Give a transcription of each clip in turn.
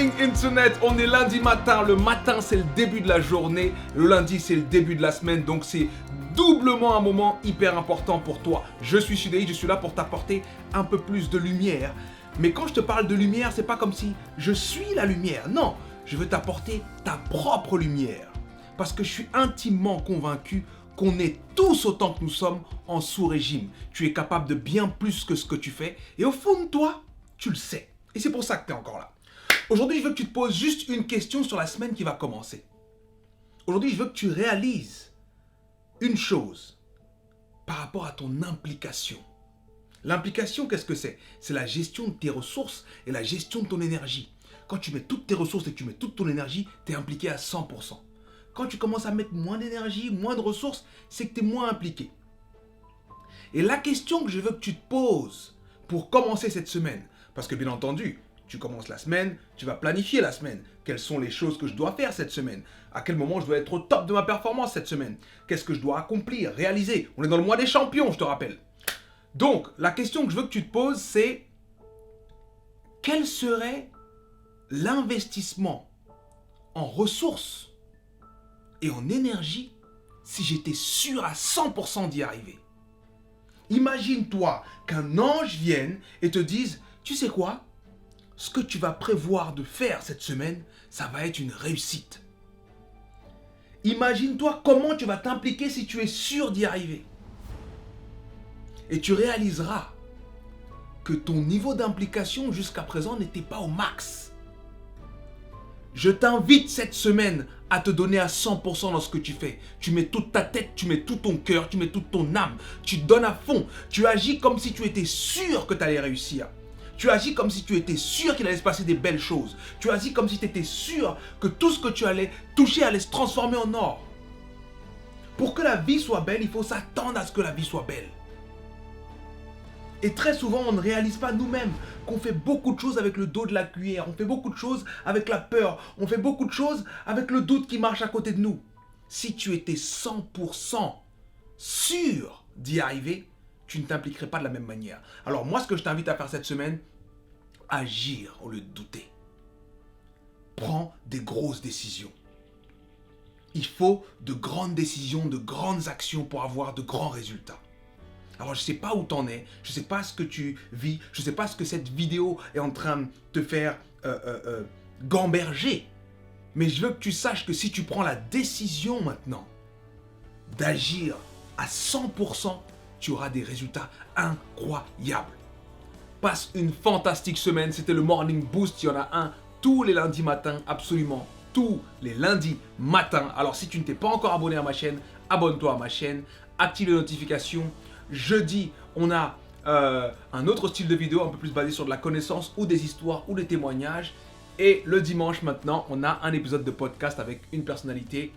morning internet, on est lundi matin. Le matin c'est le début de la journée, le lundi c'est le début de la semaine, donc c'est doublement un moment hyper important pour toi. Je suis Sudei, je suis là pour t'apporter un peu plus de lumière. Mais quand je te parle de lumière, c'est pas comme si je suis la lumière. Non, je veux t'apporter ta propre lumière. Parce que je suis intimement convaincu qu'on est tous autant que nous sommes en sous-régime. Tu es capable de bien plus que ce que tu fais. Et au fond de toi, tu le sais. Et c'est pour ça que tu es encore là. Aujourd'hui, je veux que tu te poses juste une question sur la semaine qui va commencer. Aujourd'hui, je veux que tu réalises une chose par rapport à ton implication. L'implication, qu'est-ce que c'est? C'est la gestion de tes ressources et la gestion de ton énergie. Quand tu mets toutes tes ressources et que tu mets toute ton énergie, tu es impliqué à 100%. Quand tu commences à mettre moins d'énergie, moins de ressources, c'est que tu es moins impliqué. Et la question que je veux que tu te poses pour commencer cette semaine, parce que bien entendu, tu commences la semaine, tu vas planifier la semaine. Quelles sont les choses que je dois faire cette semaine? À quel moment je dois être au top de ma performance cette semaine? Qu'est-ce que je dois accomplir, réaliser? On est dans le mois des champions, je te rappelle. Donc, la question que je veux que tu te poses, c'est quel serait l'investissement en ressources et en énergie si j'étais sûr à 100% d'y arriver? Imagine-toi qu'un ange vienne et te dise, tu sais quoi? Ce que tu vas prévoir de faire cette semaine, ça va être une réussite. Imagine-toi comment tu vas t'impliquer si tu es sûr d'y arriver. Et tu réaliseras que ton niveau d'implication jusqu'à présent n'était pas au max. Je t'invite cette semaine à te donner à 100% dans ce que tu fais. Tu mets toute ta tête, tu mets tout ton cœur, tu mets toute ton âme. Tu donnes à fond. Tu agis comme si tu étais sûr que tu allais réussir. Tu agis comme si tu étais sûr qu'il allait se passer des belles choses. Tu agis comme si tu étais sûr que tout ce que tu allais toucher allait se transformer en or. Pour que la vie soit belle, il faut s'attendre à ce que la vie soit belle. Et très souvent, on ne réalise pas nous-mêmes qu'on fait beaucoup de choses avec le dos de la cuillère. On fait beaucoup de choses avec la peur. On fait beaucoup de choses avec le doute qui marche à côté de nous. Si tu étais 100% sûr d'y arriver, tu ne t'impliquerais pas de la même manière. Alors moi, ce que je t'invite à faire cette semaine, agir au lieu de douter. Prends des grosses décisions. Il faut de grandes décisions, de grandes actions pour avoir de grands résultats. Alors, je ne sais pas où tu en es, je ne sais pas ce que tu vis, je ne sais pas ce que cette vidéo est en train de te faire gamberger. Mais je veux que tu saches que si tu prends la décision maintenant d'agir à 100%, tu auras des résultats incroyables. Passe une fantastique semaine, c'était le Morning Boost, il y en a un tous les lundis matins, absolument tous les lundis matins. Alors, si tu ne t'es pas encore abonné à ma chaîne, abonne-toi à ma chaîne, active les notifications. Jeudi, on a un autre style de vidéo un peu plus basé sur de la connaissance ou des histoires ou des témoignages. Et le dimanche maintenant, on a un épisode de podcast avec une personnalité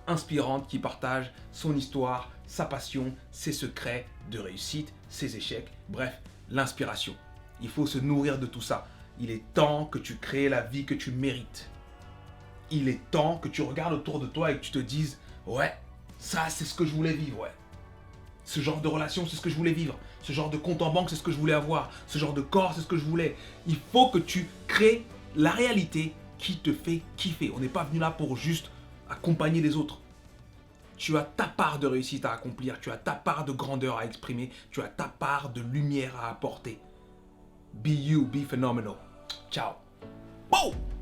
inspirante qui partage son histoire, sa passion, ses secrets de réussite, ses échecs, bref, l'inspiration. Il faut se nourrir de tout ça. Il est temps que tu crées la vie que tu mérites. Il est temps que tu regardes autour de toi et que tu te dises « Ouais, ça c'est ce que je voulais vivre, ouais. » Ce genre de relation, c'est ce que je voulais vivre. Ce genre de compte en banque, c'est ce que je voulais avoir. Ce genre de corps, c'est ce que je voulais. Il faut que tu crées la réalité qui te fait kiffer. On n'est pas venu là pour juste accompagner les autres. Tu as ta part de réussite à accomplir. Tu as ta part de grandeur à exprimer. Tu as ta part de lumière à apporter. Be you, be phenomenal. Ciao. Boom!